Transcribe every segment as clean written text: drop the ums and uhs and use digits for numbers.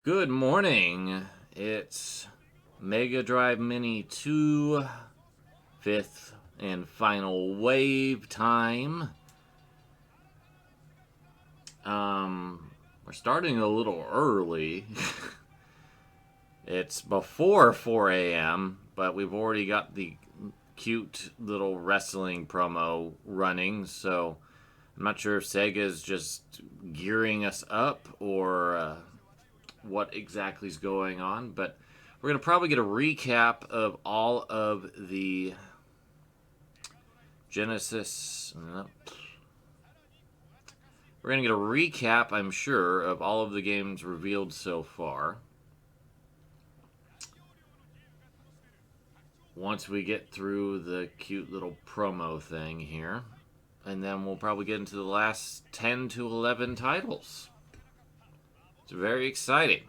Good morning. It's Mega Drive Mini 2, fifth and final wave time. We're starting a little early. It's before 4 a.m., but we've already got the cute little wrestling promo running, so I'm not sure if Sega's just gearing us up or what exactly is going on, but we're going to probably get a recap of all of the Genesis. We're going to get a recap, I'm sure, of all of the games revealed so far. Once we get through the cute little promo thing here. And then we'll probably get into the last 10 to 11 titles. It's very exciting.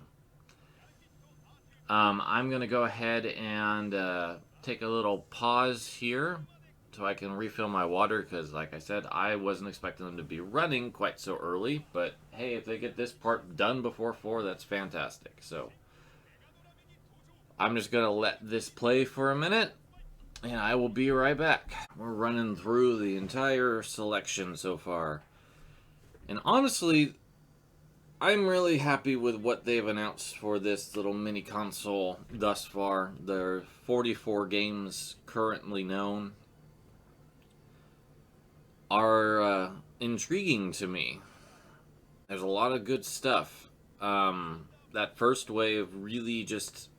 I'm going to go ahead and take a little pause here so I can refill my water because, like I said, I wasn't expecting them to be running quite so early. But, hey, if they get this part done before 4, that's fantastic. So, I'm just going to let this play for a minute, and I will be right back. We're running through the entire selection so far. And honestly, I'm really happy with what they've announced for this little mini console thus far. There are 44 games currently known. Are intriguing to me. There's a lot of good stuff. That first wave really just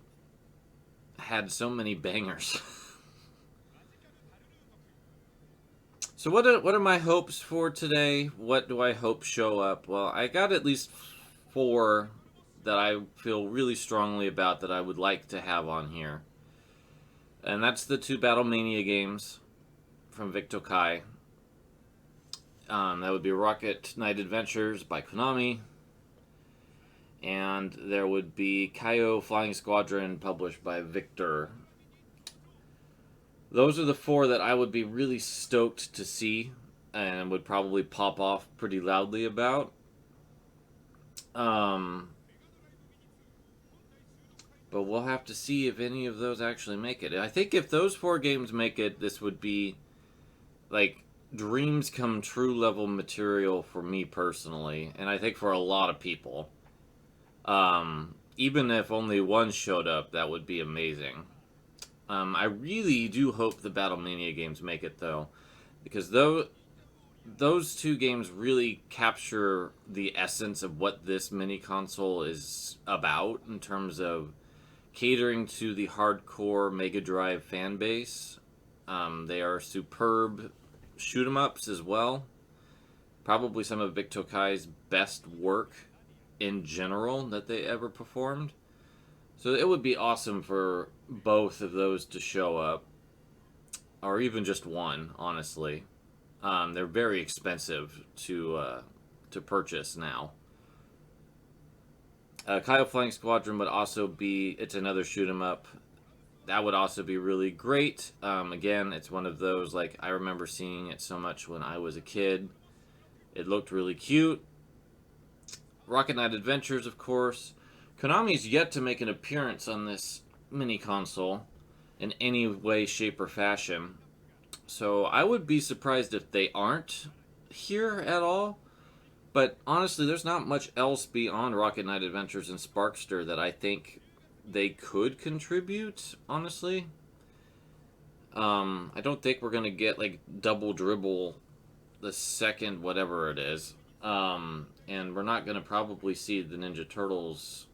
had so many bangers. So what are my hopes for today? What do I hope show up? Well, I got at least 4 that I feel really strongly about that I would like to have on here. And that's the 2 Battle Mania games from Vic Tokai. That would be Rocket Knight Adventures by Konami. And there would be Kyo Flying Squadron published by Victor. Those are the 4 that I would be really stoked to see and would probably pop off pretty loudly about. But we'll have to see if any of those actually make it. I think if those 4 games make it, this would be like dreams come true level material for me personally, and I think for a lot of people. Even if only one showed up, that would be amazing. I really do hope the Battle Mania games make it, though, because those 2 games really capture the essence of what this mini console is about in terms of catering to the hardcore Mega Drive fan base. They are superb shoot 'em ups as well. Probably some of Vic Tokai's best work in general that they ever performed. So it would be awesome for both of those to show up, or even just one, honestly. They're very expensive to purchase now. Kyo Flying Squadron would also be, it's another shoot 'em up. That would also be really great. Again, it's one of those, like, I remember seeing it so much when I was a kid. It looked really cute. Rocket Knight Adventures, of course. Konami's yet to make an appearance on this mini console in any way, shape, or fashion. So I would be surprised if they aren't here at all. But honestly, there's not much else beyond Rocket Knight Adventures and Sparkster that I think they could contribute, honestly. I don't think we're going to get, like, Double Dribble the second whatever it is. And we're not going to probably see the Ninja Turtles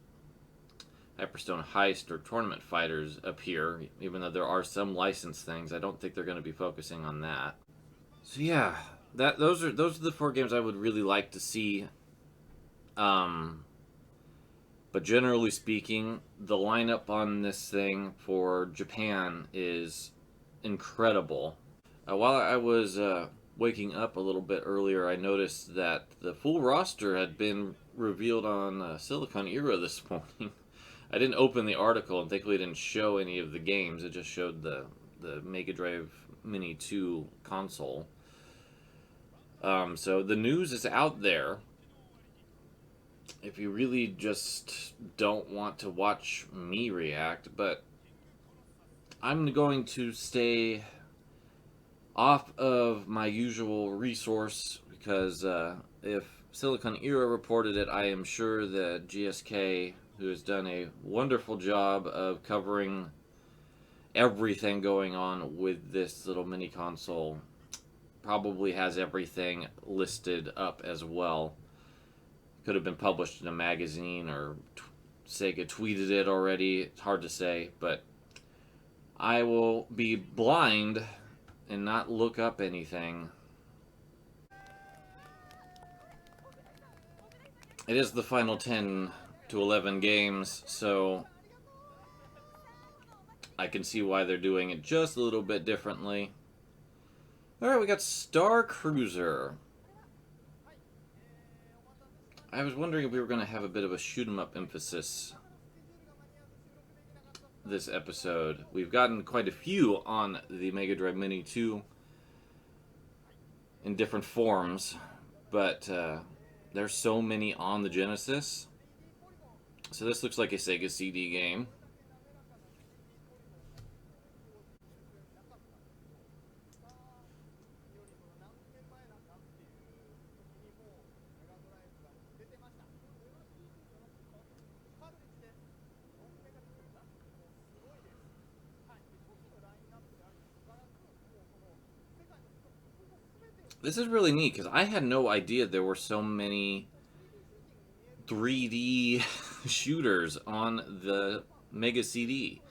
Hyperstone Heist or Tournament Fighters appear, even though there are some licensed things. I don't think they're going to be focusing on that. So yeah, those are the 4 games I would really like to see. But generally speaking, the lineup on this thing for Japan is incredible. While I was waking up a little bit earlier, I noticed that the full roster had been revealed on Silicon Era this morning. I didn't open the article, and thankfully it didn't show any of the games. It just showed the Mega Drive Mini 2 console. So the news is out there. if you really just don't want to watch me react, but I'm going to stay off of my usual resource because if Silicon Era reported it, I am sure that GSK, who has done a wonderful job of covering everything going on with this little mini console, probably has everything listed up as well. Could have been published in a magazine or Sega tweeted it already. It's hard to say, but I will be blind and not look up anything. It is the final 10 to 11 games, so I can see why they're doing it just a little bit differently. Alright, we got Star Cruiser. I was wondering if we were going to have a bit of a shoot-'em-up emphasis this episode. We've gotten quite a few on the Mega Drive Mini 2 in different forms, but there's so many on the Genesis. So this looks like a Sega CD game. This is really neat because I had no idea there were so many 3D shooters on the Mega CD.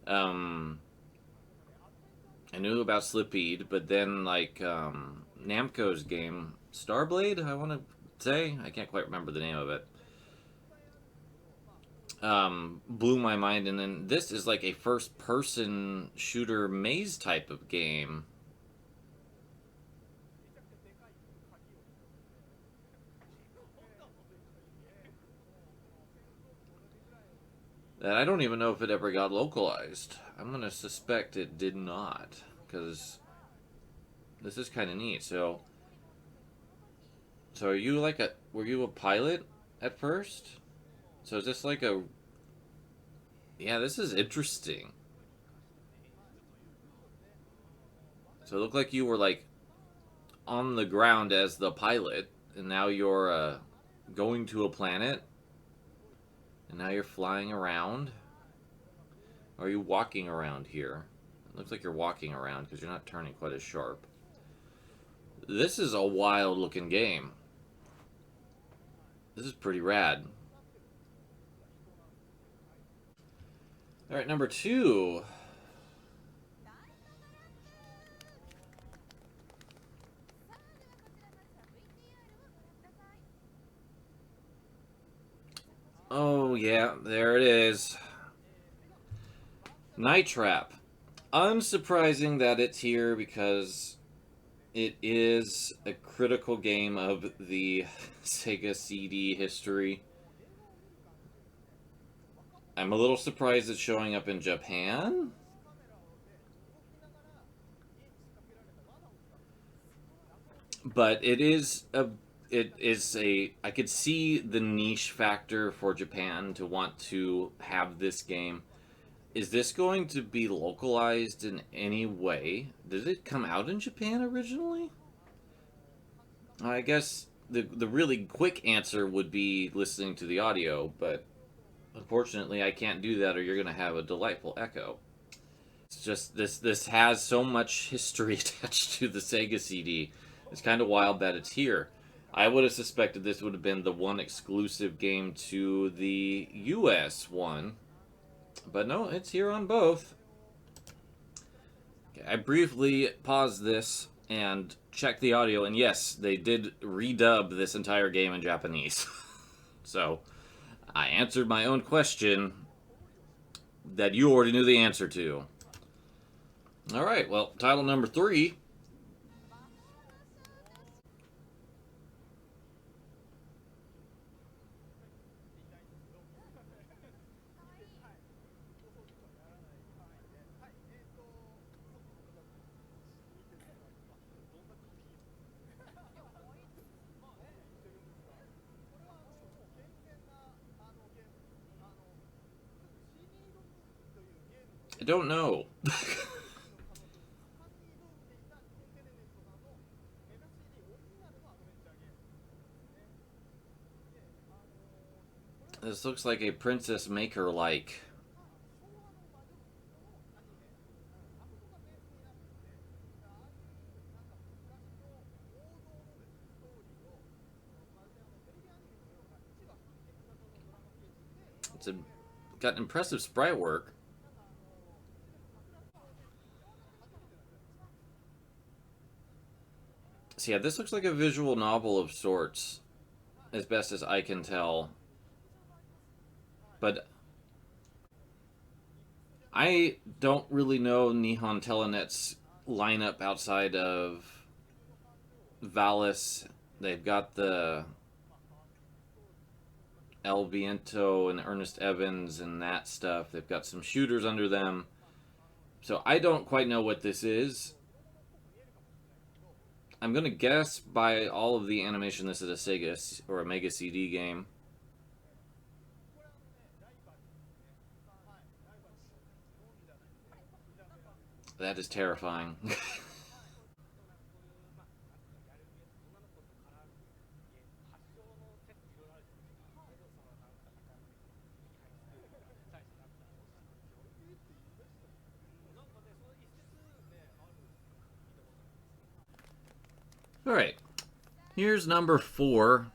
I knew about Slippeed, but then like Namco's game Starblade, I want to say, I can't quite remember the name of it. Blew my mind, and then this is like a first-person shooter maze type of game. That I don't even know if it ever got localized. I'm gonna suspect it did not, because this is kind of neat. So are you like were you a pilot at first? So is this like a... Yeah, this is interesting. So it looked like you were like on the ground as the pilot, and now you're going to a planet. And now you're flying around? Or are you walking around here? It looks like you're walking around because you're not turning quite as sharp. This is a wild looking game. This is pretty rad. Alright, number 2. Oh, yeah, there it is. Night Trap. Unsurprising that it's here because it is a critical game of the Sega CD history. I'm a little surprised it's showing up in Japan. But it is a I could see the niche factor for Japan to want to have this game. Is this going to be localized in any way? Did it come out in Japan originally? I guess the really quick answer would be listening to the audio, but unfortunately I can't do that or you're going to have a delightful echo. It's just this has so much history attached to the Sega CD. It's kind of wild that it's here. I would have suspected this would have been the one exclusive game to the US one. But no, it's here on both. Okay, I briefly paused this and checked the audio, and yes, they did redub this entire game in Japanese. So, I answered my own question that you already knew the answer to. Alright, well, title number 3. I don't know. This looks like a Princess Maker-like. Got impressive sprite work. So yeah, this looks like a visual novel of sorts, as best as I can tell. But I don't really know Nihon Telenet's lineup outside of Valis. They've got the El Viento and Ernest Evans and that stuff. They've got some shooters under them. So I don't quite know what this is. I'm going to guess by all of the animation this is a Sega or a Mega CD game. That is terrifying. Alright, here's number 4.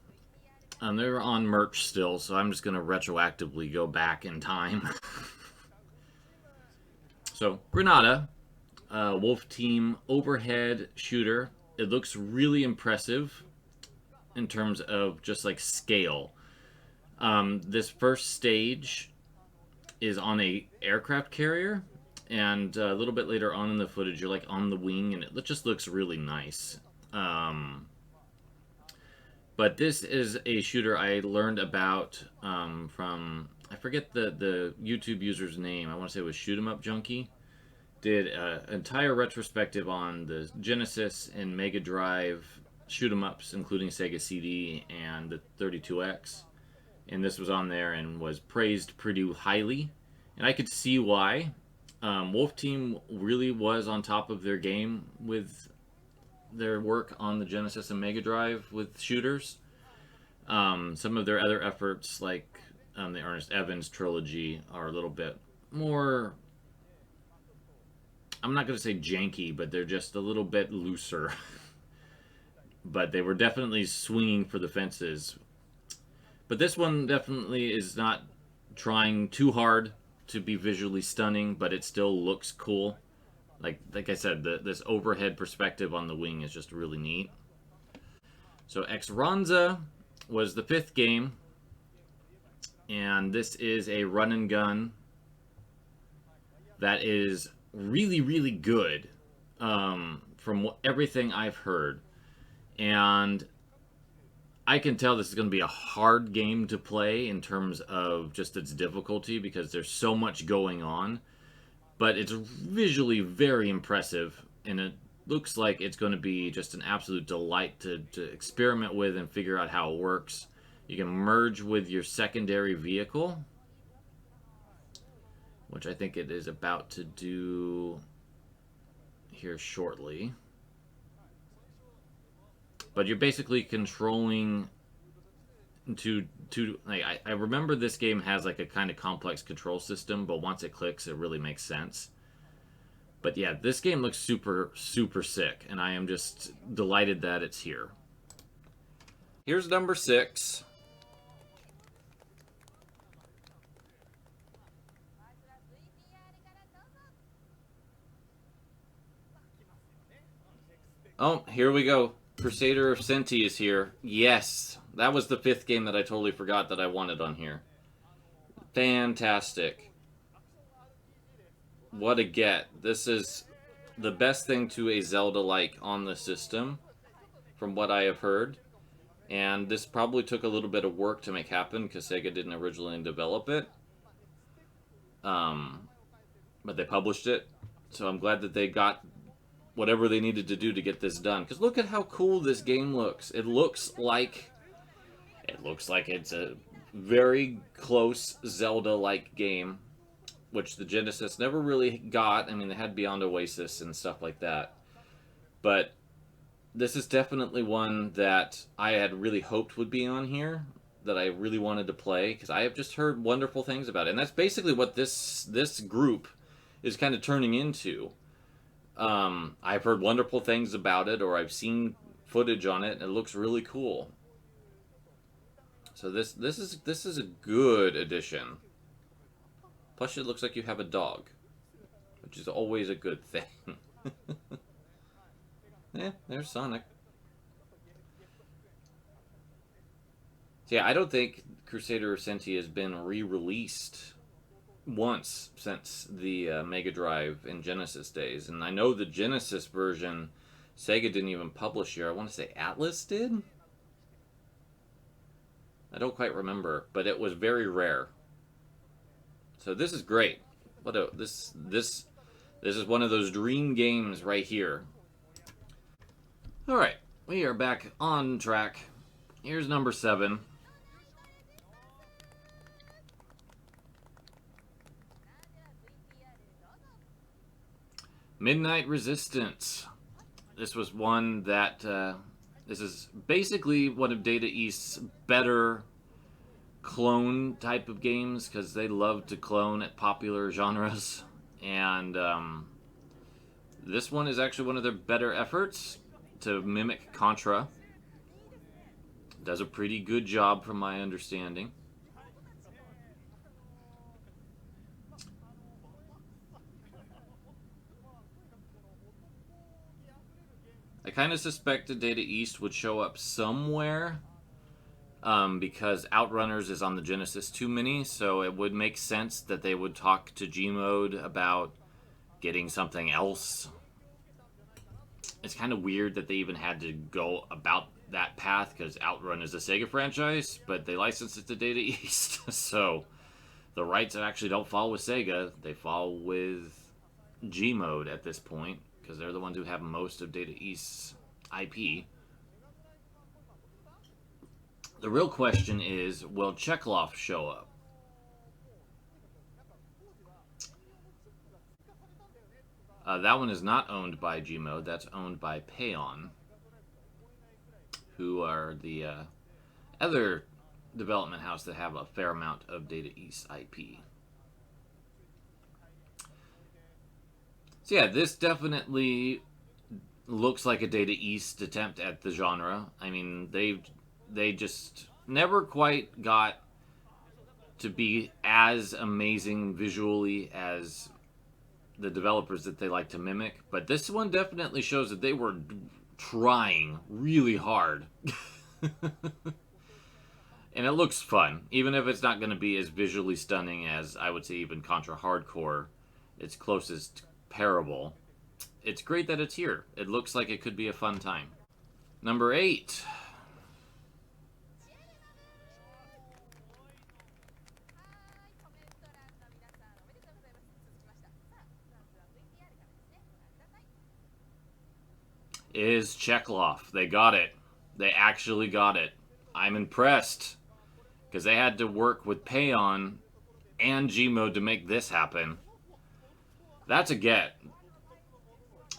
They're on merch still, so I'm just going to retroactively go back in time. So, Granada, Wolf Team overhead shooter. It looks really impressive in terms of just like scale. This first stage is on a aircraft carrier, and a little bit later on in the footage, you're like on the wing, and it just looks really nice. But this is a shooter I learned about from, I forget the YouTube user's name. I want to say it was Shoot 'em Up Junkie. Did an entire retrospective on the Genesis and Mega Drive shoot 'em ups, including Sega CD and the 32X. And this was on there and was praised pretty highly. And I could see why. Wolf Team really was on top of their game with their work on the Genesis and Mega Drive with shooters. Some of their other efforts, like the Ernest Evans trilogy, are a little bit more, I'm not going to say janky, but they're just a little bit looser. But they were definitely swinging for the fences. But this one definitely is not trying too hard to be visually stunning, but it still looks cool. Like I said, this overhead perspective on the wing is just really neat. So Ex-Ranza was the 5th game, and this is a run and gun that is really, really good from everything I've heard. And I can tell this is going to be a hard game to play in terms of just its difficulty, because there's so much going on. But it's visually very impressive, and it looks like it's going to be just an absolute delight to experiment with and figure out how it works. You can merge with your secondary vehicle, which I think it is about to do here shortly. But you're basically controlling I remember this game has like a kind of complex control system, but once it clicks, it really makes sense. But yeah, this game looks super, super sick, and I am just delighted that it's here. Here's number 6. Oh, here we go. Crusader of Centy is here. Yes, that was the 5th game that I totally forgot that I wanted on here. Fantastic. What a get. This is the best thing to a Zelda-like on the system, from what I have heard. And this probably took a little bit of work to make happen, because Sega didn't originally develop it. But they published it. So I'm glad that they got whatever they needed to do to get this done. Because look at how cool this game looks. It looks like it's a very close Zelda-like game which the Genesis never really got. I mean, they had Beyond Oasis and stuff like that. But this is definitely one that I had really hoped would be on here, that I really wanted to play, because I have just heard wonderful things about it. And that's basically what this group is kind of turning into. I've heard wonderful things about it, or I've seen footage on it, and it looks really cool. So this is a good addition. Plus, it looks like you have a dog, which is always a good thing. Yeah, there's Sonic. So yeah, I don't think Crusader or Centy has been re-released once since the Mega Drive and Genesis days. And I know the Genesis version, Sega didn't even publish here. I want to say Atlas did? I don't quite remember, but it was very rare. So this is great. This is one of those dream games right here. Alright, we are back on track. Here's number 7. Midnight Resistance. This was one that, this is basically one of Data East's better clone type of games, because they love to clone at popular genres. And this one is actually one of their better efforts to mimic Contra. Does a pretty good job from my understanding. I kind of suspected Data East would show up somewhere, because Outrunners is on the Genesis 2 mini, so it would make sense that they would talk to Gmode about getting something else. It's kind of weird that they even had to go about that path, because Outrun is a Sega franchise, but they licensed it to Data East. So the rights actually don't fall with Sega, they fall with Gmode at this point, because they're the ones who have most of Data East's IP. The real question is, will Chelnov show up? That one is not owned by Gmode, that's owned by Payon, who are the other development house that have a fair amount of Data East IP. So yeah, this definitely looks like a Data East attempt at the genre. I mean, they just never quite got to be as amazing visually as the developers that they like to mimic, but this one definitely shows that they were trying really hard. And it looks fun, even if it's not going to be as visually stunning as, I would say, even Contra Hardcore, its closest parable. It's great that it's here. It looks like it could be a fun time. Number 8. Is Chelnov. They got it. They actually got it. I'm impressed, because they had to work with Payon and Gmode to make this happen. That's a get.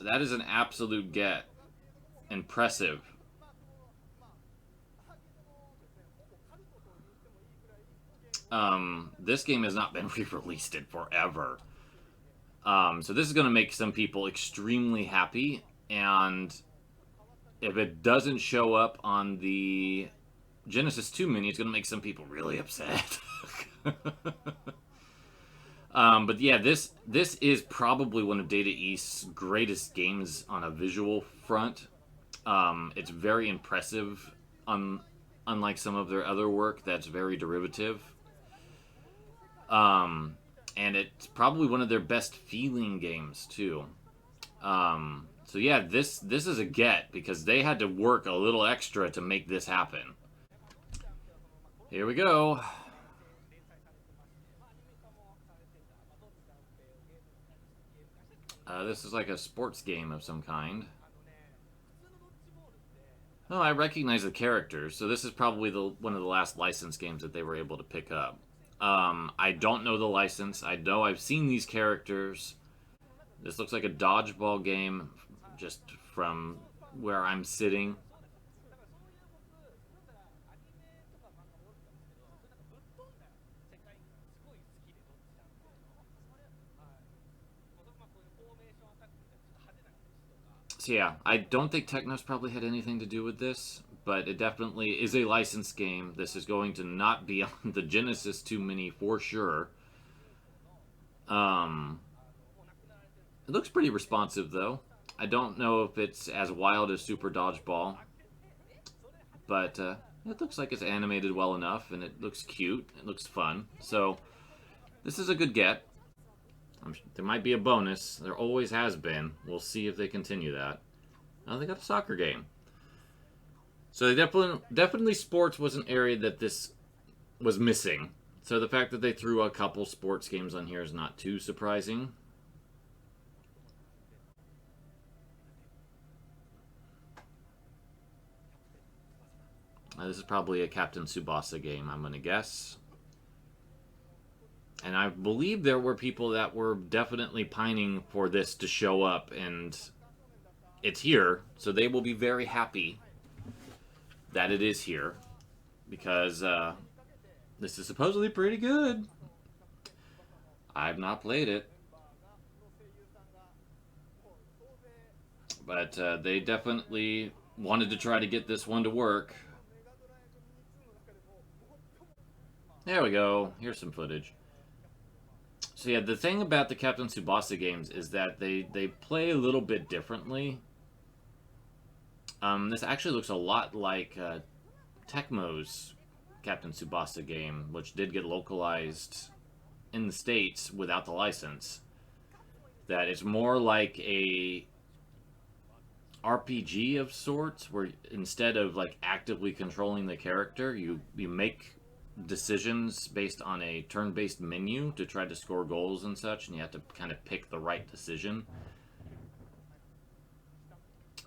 That is an absolute get. Impressive. This game has not been re-released in forever. So this is going to make some people extremely happy, and if it doesn't show up on the Genesis 2 mini, it's going to make some people really upset. But yeah, this is probably one of Data East's greatest games on a visual front. It's very impressive, unlike some of their other work that's very derivative. And it's probably one of their best feeling games, too. So yeah, this is a get, because they had to work a little extra to make this happen. Here we go. This is like a sports game of some kind. Oh, I recognize the characters, so this is probably one of the last licensed games that they were able to pick up. I don't know the license. I know I've seen these characters. This looks like a dodgeball game just from where I'm sitting. So yeah, I don't think Technos probably had anything to do with this, but it definitely is a licensed game. This is going to not be on the Genesis 2 Mini for sure. It looks pretty responsive though. I don't know if it's as wild as Super Dodgeball, but it looks like it's animated well enough, and it looks cute. It looks fun. So this is a good get. There might be a bonus. There always has been. We'll see if they continue that. Oh, they got a soccer game. So they definitely sports was an area that this was missing. So the fact that they threw a couple sports games on here is not too surprising. This is probably a Captain Tsubasa game, I'm going to guess. And I believe there were people that were definitely pining for this to show up, and it's here. So they will be very happy that it is here, because this is supposedly pretty good. I've not played it, but they definitely wanted to try to get this one to work. There we go. Here's some footage. So yeah, the thing about the Captain Tsubasa games is that they play a little bit differently. This actually looks a lot like Tecmo's Captain Tsubasa game, which did get localized in the States without the license. That it's more like a RPG of sorts, where instead of like actively controlling the character, you make decisions based on a turn-based menu to try to score goals and such, and you have to kind of pick the right decision.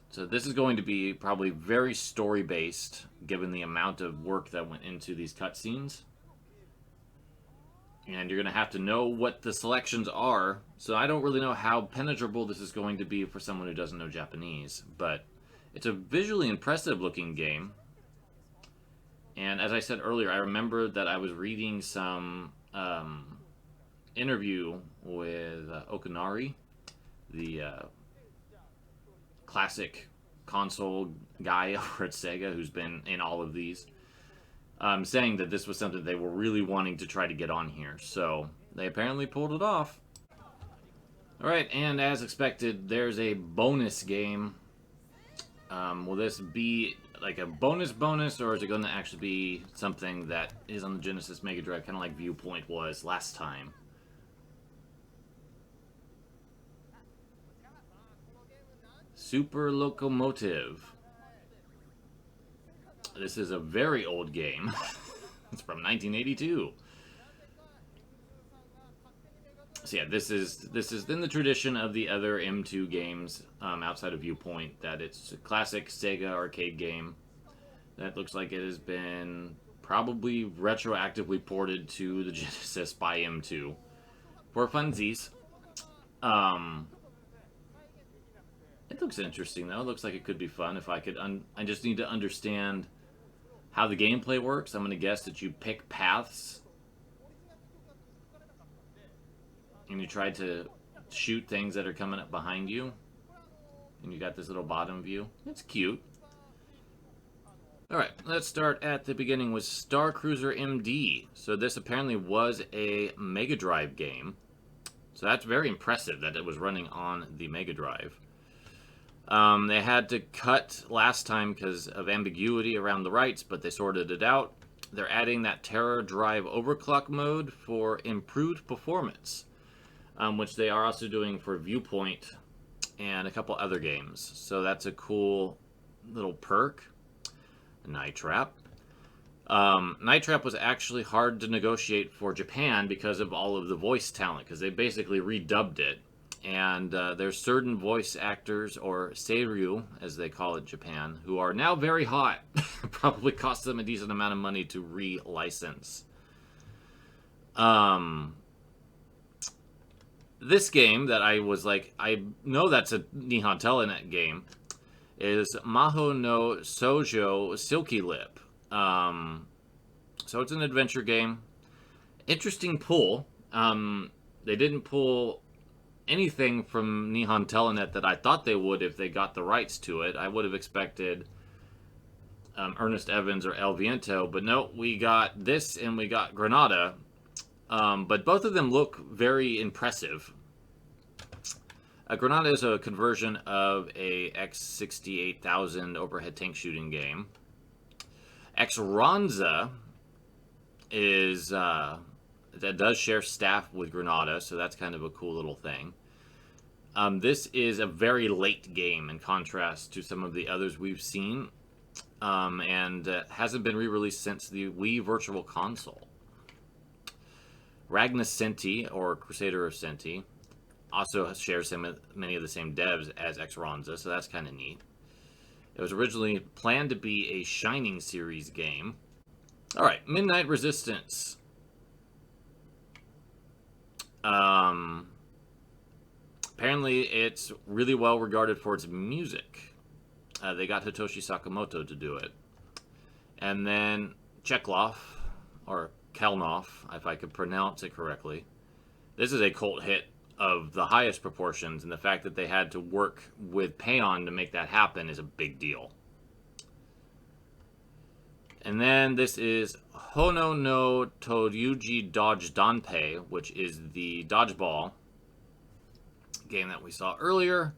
So this is going to be probably very story-based, given the amount of work that went into these cutscenes. And you're going to have to know what the selections are, so I don't really know how penetrable this is going to be for someone who doesn't know Japanese, but it's a visually impressive looking game. And as I said earlier, I remember that I was reading some interview with Okanari, the classic console guy over at Sega who's been in all of these, saying that this was something they were really wanting to try to get on here. So they apparently pulled it off. Alright, and as expected, there's a bonus game. Will this be like a bonus, or is it going to actually be something that is on the Genesis Mega Drive, kind of like Viewpoint was last time? Super Locomotive. This is a very old game. It's from 1982. So yeah, this is in the tradition of the other M2 games outside of Viewpoint, that it's a classic Sega arcade game that looks like it has been probably retroactively ported to the Genesis by M2 for funsies. It looks interesting though. It looks like it could be fun if I could. I just need to understand how the gameplay works. I'm going to guess that you pick paths and you try to shoot things that are coming up behind you. And you got this little bottom view. It's cute. Alright, let's start at the beginning with Star Cruiser MD. So this apparently was a Mega Drive game. So that's very impressive that it was running on the Mega Drive. They had to cut last time because of ambiguity around the rights, but they sorted it out. They're adding that Terra Drive overclock mode for improved performance, which they are also doing for Viewpoint and a couple other games. So that's a cool little perk. Night Trap. Night Trap was actually hard to negotiate for Japan because of all of the voice talent, because they basically redubbed it. And there's certain voice actors, or seiryu, as they call it in Japan, who are now very hot. Probably cost them a decent amount of money to re-license. Um, this game that I was like, I know that's a Nihon Telenet game, is Mahou no Shoujo Silky Lip. So it's an adventure game. Interesting pull. They didn't pull anything from Nihon Telenet that I thought they would if they got the rights to it. I would have expected Ernest Evans or El Viento, but no, we got this and we got Granada. But both of them look very impressive. Granada is a conversion of a X68000 overhead tank shooting game. Ex-Ranza is that does share staff with Granada, so that's kind of a cool little thing. This is a very late game in contrast to some of the others we've seen, and hasn't been re-released since the Wii Virtual Console. Ragnacenty, or Crusader of Centy, also shares many of the same devs as Ex-Ranza, so that's kind of neat. It was originally planned to be a Shining series game. Alright, Midnight Resistance. Apparently it's really well regarded for its music. They got Hitoshi Sakamoto to do it. And then Chelnov, or Chelnov, if I could pronounce it correctly. This is a cult hit of the highest proportions, and the fact that they had to work with Payon to make that happen is a big deal. And then this is Honoo no Tokyuuji Dodge Danpei, which is the dodgeball game that we saw earlier.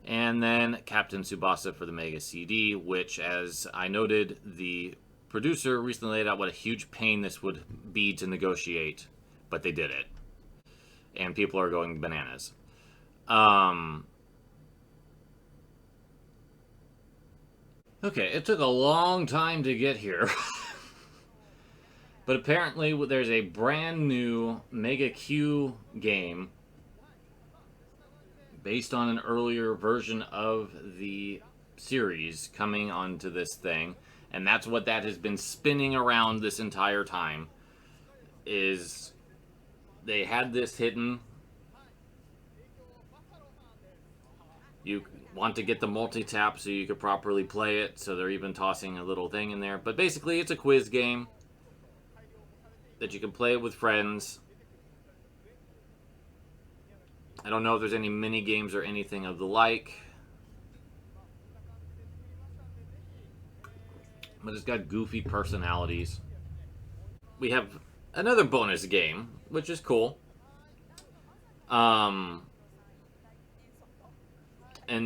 And then Captain Tsubasa for the Mega CD, which, as I noted, the producer recently laid out what a huge pain this would be to negotiate, but they did it. And people are going bananas. Okay, it took a long time to get here. But apparently there's a brand new Mega Q game based on an earlier version of the series coming onto this thing. And that's what that has been spinning around this entire time. Is they had this hidden. You want to get the multi-tap so you could properly play it, so they're even tossing a little thing in there. But basically, it's a quiz game that you can play with friends. I don't know if there's any mini games or anything of the like, but it's got goofy personalities. We have another bonus game, which is cool. And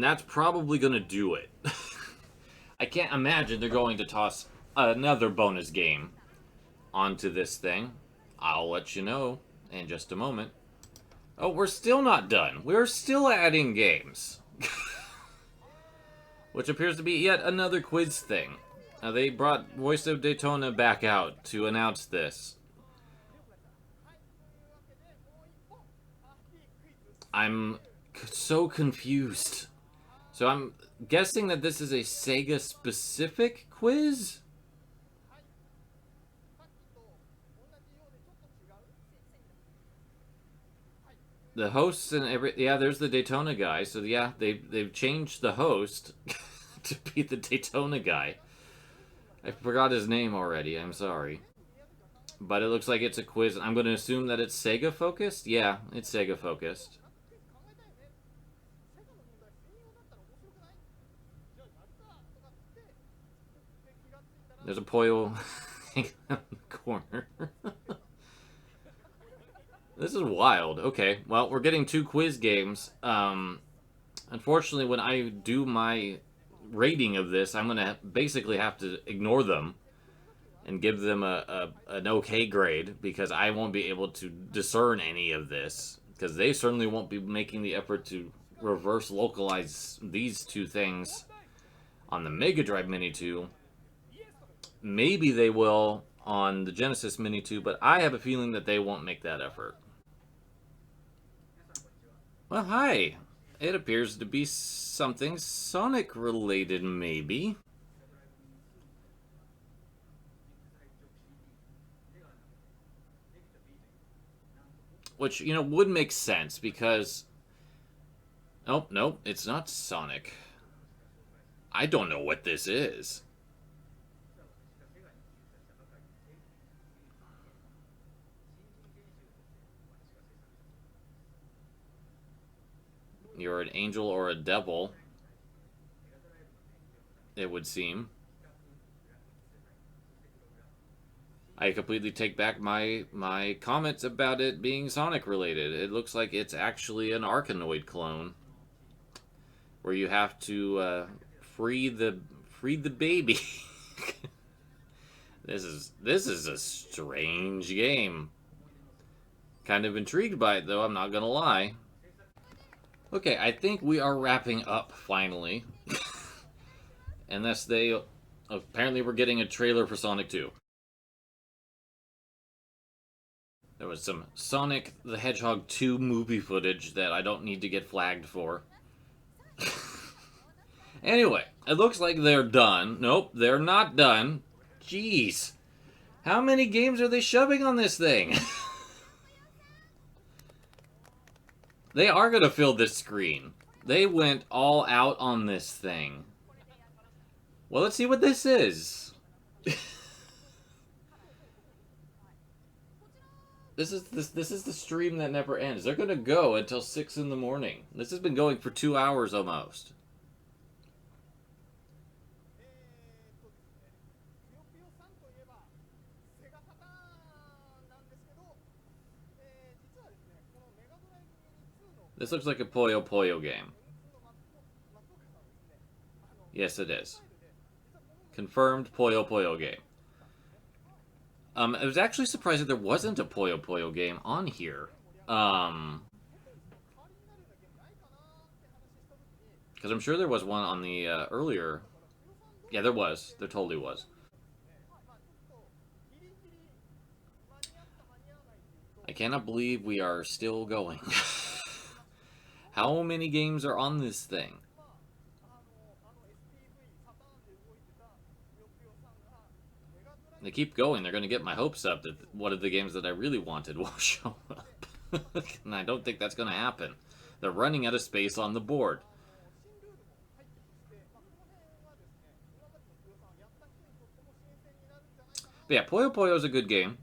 that's probably going to do it. I can't imagine they're going to toss another bonus game onto this thing. I'll let you know in just a moment. Oh, we're still not done. We're still adding games. Which appears to be yet another quiz thing. Now, they brought Voice of Daytona back out to announce this. I'm so confused. So I'm guessing that this is a Sega-specific quiz? The hosts and yeah, there's the Daytona guy. So yeah, they've changed the host to be the Daytona guy. I forgot his name already. I'm sorry. But it looks like it's a quiz. I'm going to assume that it's Sega-focused? Yeah, it's Sega-focused. There's a Puyo in the corner. This is wild. Okay, well, we're getting 2 quiz games. Unfortunately, when I do my rating of this, I'm going to basically have to ignore them and give them an okay grade, because I won't be able to discern any of this, because they certainly won't be making the effort to reverse localize these 2 things on the Mega Drive Mini 2. Maybe they will on the Genesis Mini 2, but I have a feeling that they won't make that effort. Well, hi. It appears to be something Sonic related, maybe. which, you know, would make sense because... Oh, nope, it's not Sonic. I don't know what this is. You're an angel or a devil, it would seem. I completely take back my comments about it being Sonic related. It looks like it's actually an Arkanoid clone, where you have to free the baby. This is a strange game. Kind of intrigued by it though, I'm not gonna lie. Okay, I think we are wrapping up finally. Unless they... Apparently we're getting a trailer for Sonic 2. There was some Sonic the Hedgehog 2 movie footage that I don't need to get flagged for. Anyway, it looks like they're done. Nope, they're not done. Jeez. How many games are they shoving on this thing? They are going to fill this screen. They went all out on this thing. Well, let's see what this is. This is the stream that never ends. They're going to go until 6 in the morning. This has been going for 2 hours almost. This looks like a Puyo Puyo game. Yes, it is. Confirmed Puyo Puyo game. I was actually surprised that there wasn't a Puyo Puyo game on here. Because I'm sure there was one on the earlier... Yeah, there was. There totally was. I cannot believe we are still going. How many games are on this thing? They keep going. They're going to get my hopes up that one of the games that I really wanted will show up. And I don't think that's going to happen. They're running out of space on the board. But yeah, Puyo Puyo is a good game.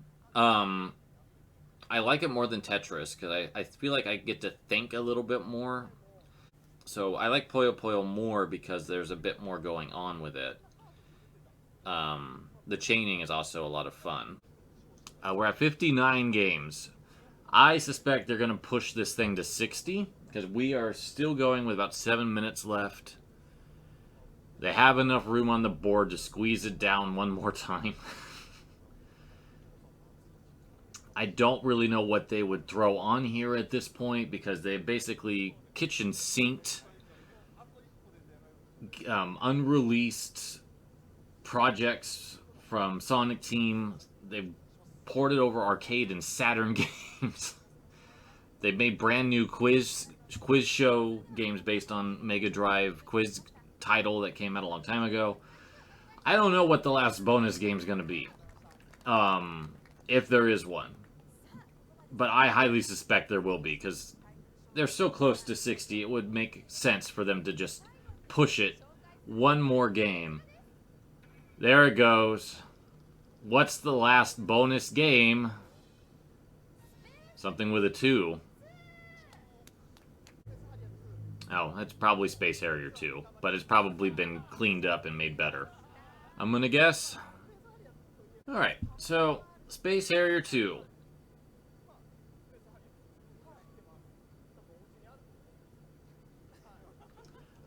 I like it more than Tetris, because I feel like I get to think a little bit more. So I like Puyo Puyo more because there's a bit more going on with it. The chaining is also a lot of fun. We're at 59 games. I suspect they're going to push this thing to 60, because we are still going with about 7 minutes left. They have enough room on the board to squeeze it down one more time. I don't really know what they would throw on here at this point, because they basically kitchen sinked unreleased projects from Sonic Team. They've ported over arcade and Saturn games. They've made brand new quiz show games based on Mega Drive quiz title that came out a long time ago. I don't know what the last bonus game is going to be, if there is one. But I highly suspect there will be, because they're so close to 60, it would make sense for them to just push it one more game. There it goes. What's the last bonus game? Something with a 2. Oh, that's probably Space Harrier 2, but it's probably been cleaned up and made better, I'm gonna guess. Alright, so Space Harrier 2.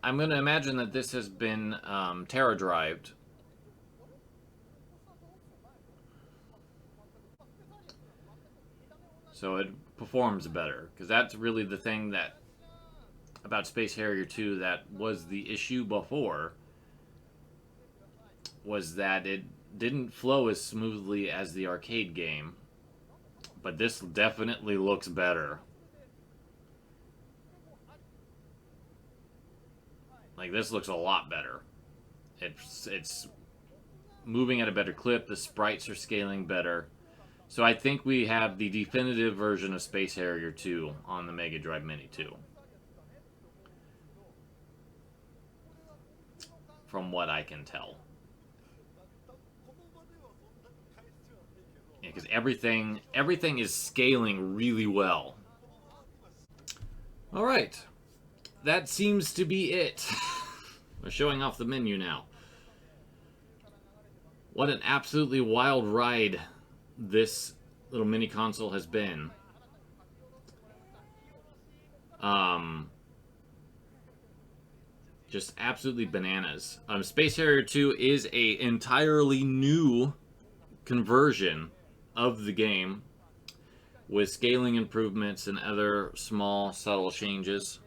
I'm going to imagine that this has been Terra-drived. So it performs better. Because that's really the thing that about Space Harrier 2 that was the issue before. Was that it didn't flow as smoothly as the arcade game. But this definitely looks better. Like, this looks a lot better. It's moving at a better clip. The sprites are scaling better. So I think we have the definitive version of Space Harrier II on the Mega Drive Mini 2. From what I can tell. Yeah, because everything is scaling really well. Alright. That seems to be it. We're showing off the menu now. What an absolutely wild ride this little mini console has been. Just absolutely bananas. Space Harrier 2 is a entirely new conversion of the game with scaling improvements and other small subtle changes.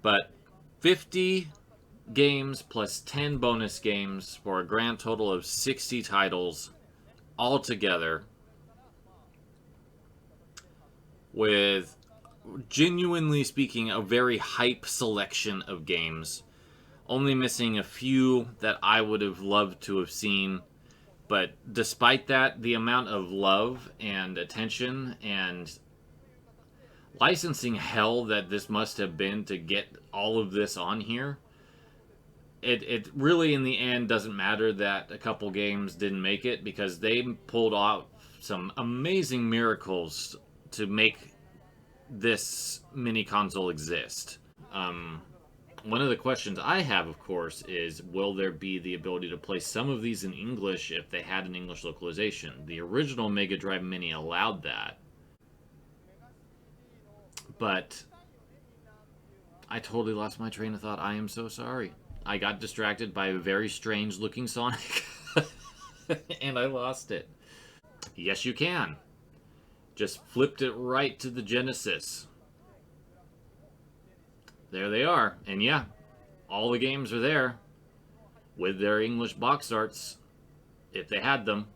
But 50 games plus 10 bonus games for a grand total of 60 titles altogether, with, genuinely speaking, a very hype selection of games. Only missing a few that I would have loved to have seen. But despite that, the amount of love and attention and licensing hell that this must have been to get all of this on here, it really in the end doesn't matter that a couple games didn't make it, because they pulled off some amazing miracles to make this mini console exist. One of the questions I have, of course, is will there be the ability to play some of these in English if they had an English localization? The original Mega Drive Mini allowed that. But I totally lost my train of thought. I am so sorry. I got distracted by a very strange looking Sonic. And I lost it. Yes, you can. Just flipped it right to the Genesis. There they are. And yeah, all the games are there with their English box arts, if they had them.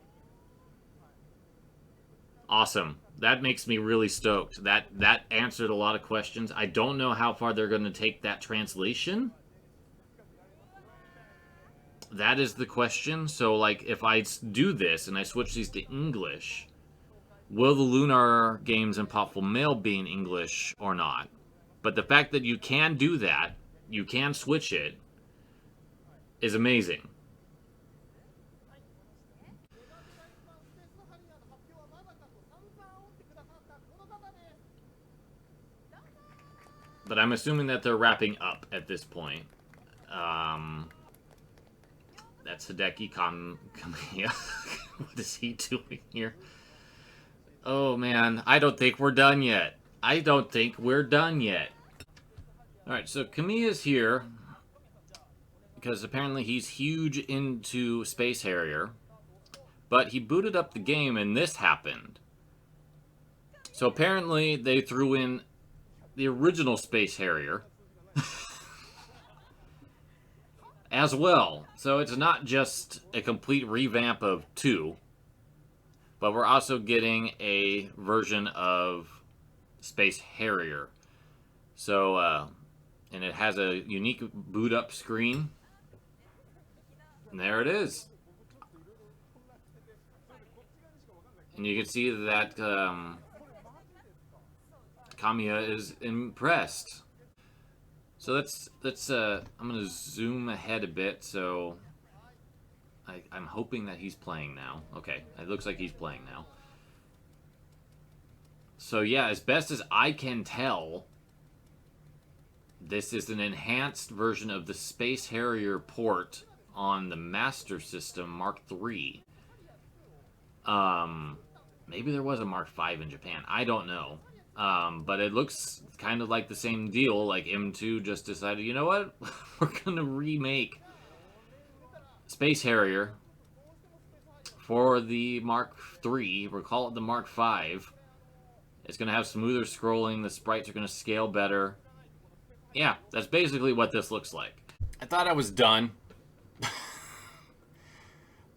Awesome. That makes me really stoked. That answered a lot of questions. I don't know how far they're going to take that translation. That is the question. So, like, if I do this and I switch these to English, will the Lunar games and Popful Mail be in English or not? But the fact that you can do that, you can switch it, is amazing. But I'm assuming that they're wrapping up at this point. That's Hideki Kamiya. What is he doing here? Oh, man. I don't think we're done yet. Alright, so Kamiya's here because apparently he's huge into Space Harrier. But he booted up the game and this happened. So apparently they threw in the original Space Harrier as well. So it's not just a complete revamp of 2, but we're also getting a version of Space Harrier. So, and it has a unique boot up screen. And there it is. And you can see that Kamiya is impressed. So let's I'm gonna zoom ahead a bit. So I'm hoping that he's playing now. Okay, it looks like he's playing now. So yeah, as best as I can tell, this is an enhanced version of the Space Harrier port on the Master System Mark III. Maybe there was a Mark V in Japan. I don't know. But it looks kind of like the same deal. Like M2 just decided, you know what? We're going to remake Space Harrier for the Mark III. We'll call it the Mark V. It's going to have smoother scrolling. The sprites are going to scale better. Yeah, that's basically what this looks like. I thought I was done.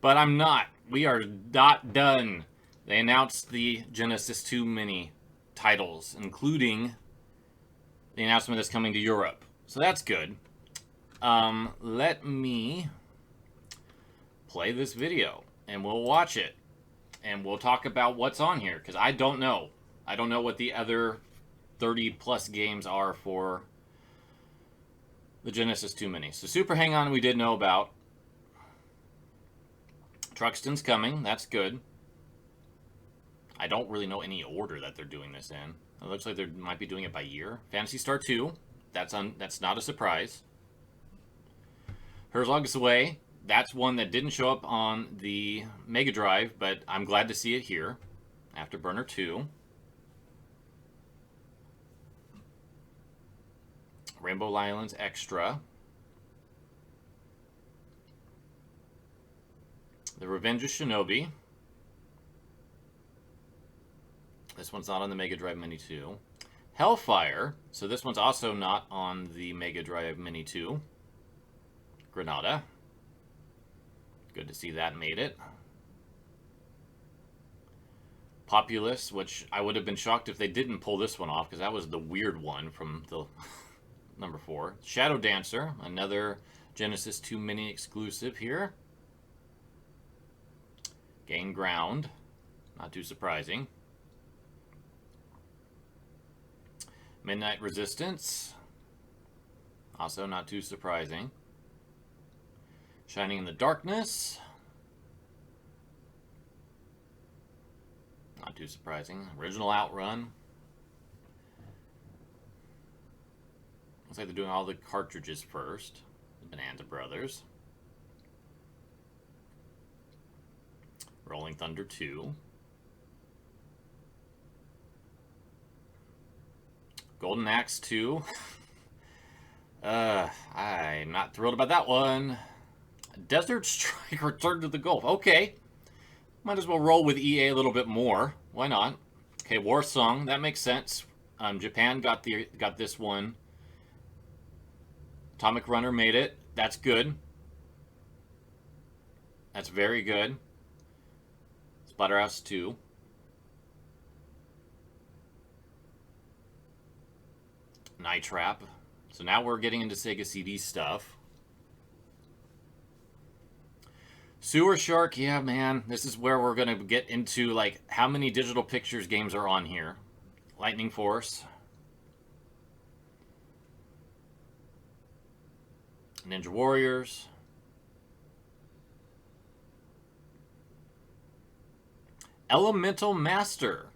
But I'm not. We are not done. They announced the Genesis 2 Mini titles, including the announcement that's coming to Europe. So that's good. Let me play this video, and we'll watch it. and we'll talk about what's on here, because I don't know. I don't know what the other 30 plus games are for the Genesis 2 Mini. So Super Hang On we did know about. Truxton's coming. That's good. I don't really know any order that they're doing this in. It looks like they might be doing it by year. Phantasy Star 2. That's not a surprise. Herzog's Away. That's one that didn't show up on the Mega Drive, but I'm glad to see it here. Afterburner 2. Rainbow Islands Extra. The Revenge of Shinobi. This one's not on the Mega Drive Mini 2. Hellfire. So this one's also not on the Mega Drive Mini 2. Granada. Good to see that made it. Populous, which I would have been shocked if they didn't pull this one off, because that was the weird one from the number 4. Shadow Dancer, another Genesis 2 Mini exclusive here. Gain Ground, not too surprising. Midnight Resistance, also not too surprising. Shining in the Darkness, not too surprising. Original Outrun. Looks like they're doing all the cartridges first. The Bonanza Brothers. Rolling Thunder 2. Golden Axe 2. I'm not thrilled about that one. Desert Strike Return to the Gulf. Okay. Might as well roll with EA a little bit more. Why not? Okay, War Song. That makes sense. Japan got this one. Atomic Runner made it. That's good. That's very good. Splatterhouse 2. Night Trap. So now we're getting into Sega CD stuff. Sewer Shark, yeah, man. This is where we're going to get into, like, how many Digital Pictures games are on here. Lightning Force. Ninja Warriors. Elemental Master.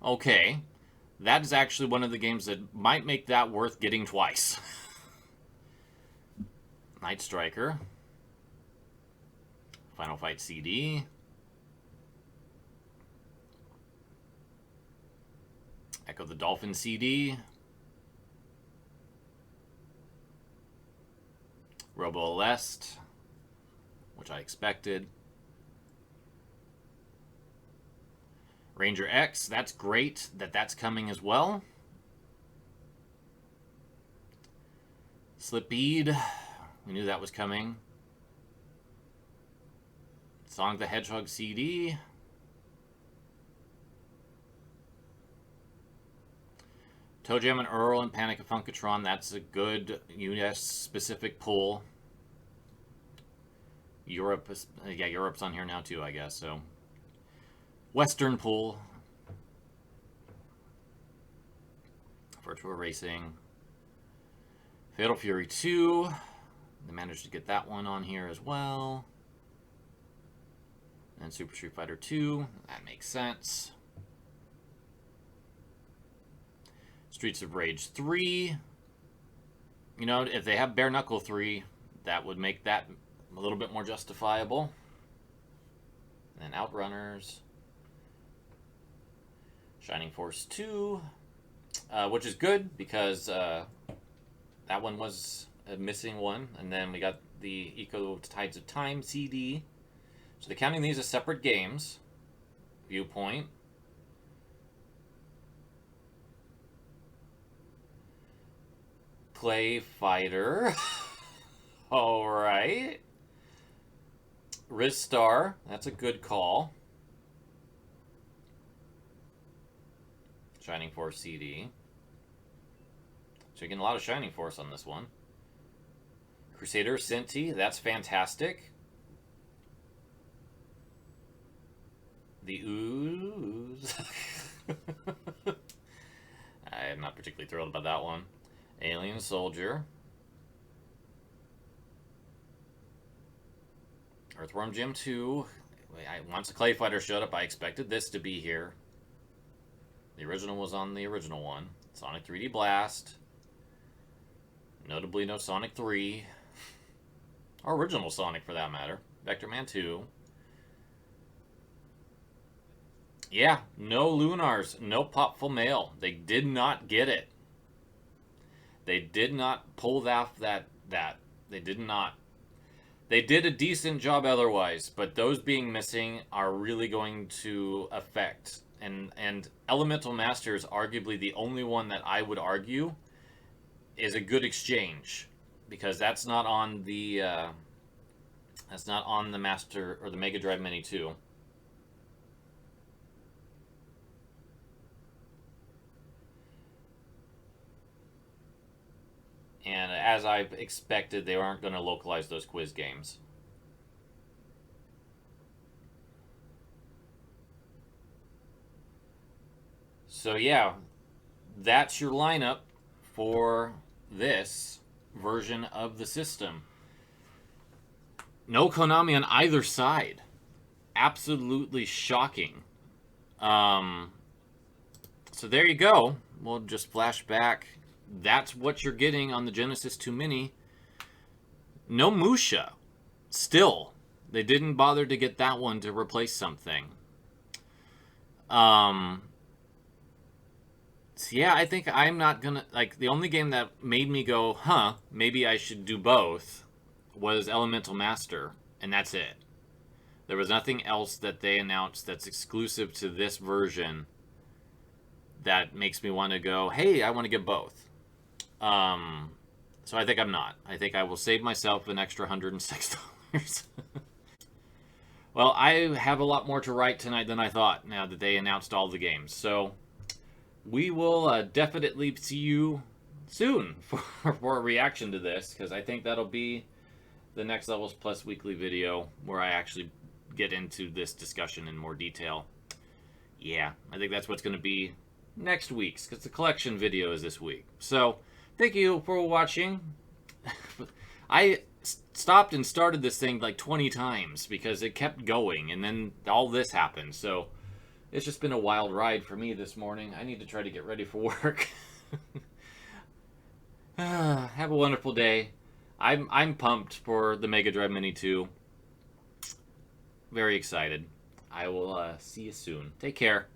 Okay. That is actually one of the games that might make that worth getting twice. Night Striker. Final Fight CD. Echo the Dolphin CD. Robo Alest, which I expected. Ranger X, that's great that that's coming as well. Slipbead, we knew that was coming. Sonic the Hedgehog CD. Toe Jam and Earl and Panic at Funkatron, that's a good US-specific pull. Europe, yeah, Europe's on here now too, I guess, so. Western pull. Virtua Racing. Fatal Fury 2. They managed to get that one on here as well. And Super Street Fighter 2. That makes sense. Streets of Rage 3. You know, if they have Bare Knuckle 3, that would make that a little bit more justifiable. And then Outrunners. Shining Force 2. Which is good because that one was a missing one. And then we got the Eco Tides of Time CD. So they're counting these as separate games. Viewpoint. Play Fighter. Alright. Ristar. That's a good call. Shining Force CD. So you're getting a lot of Shining Force on this one. Crusader, Centy. That's fantastic. The ooze. I am not particularly thrilled about that one. Alien Soldier. Earthworm Jim 2. Once a Clay Fighter showed up, I expected this to be here. The original was on the original one. Sonic 3D Blast. Notably no Sonic 3. Or original Sonic for that matter. Vector Man 2. Yeah, no Lunars, no Popful Mail. They did not get it. They did not pull off that. They did not. They did a decent job otherwise, but those being missing are really going to affect. And Elemental Master is arguably the only one that I would argue is a good exchange, because that's not on the Master or the Mega Drive Mini 2. And as I expected, they aren't going to localize those quiz games. So yeah, that's your lineup for this version of the system. No Konami on either side. Absolutely shocking. So there you go. We'll just flash back. That's what you're getting on the Genesis 2 Mini. No Musha. Still. They didn't bother to get that one to replace something. So yeah, I think I'm not gonna... Like, the only game that made me go, huh, maybe I should do both, was Elemental Master. And that's it. There was nothing else that they announced that's exclusive to this version that makes me want to go, hey, I want to get both. So I think I'm not. I think I will save myself an extra $106. Well, I have a lot more to write tonight than I thought now that they announced all the games. So we will definitely see you soon for a reaction to this, because I think that'll be the Next Levels Plus weekly video where I actually get into this discussion in more detail. Yeah, I think that's what's going to be next week's, because the collection video is this week. So thank you for watching. I stopped and started this thing like 20 times because it kept going, and then all this happened. So it's just been a wild ride for me this morning. I need to try to get ready for work. Have a wonderful day. I'm pumped for the Mega Drive Mini 2. Very excited. I will see you soon. Take care.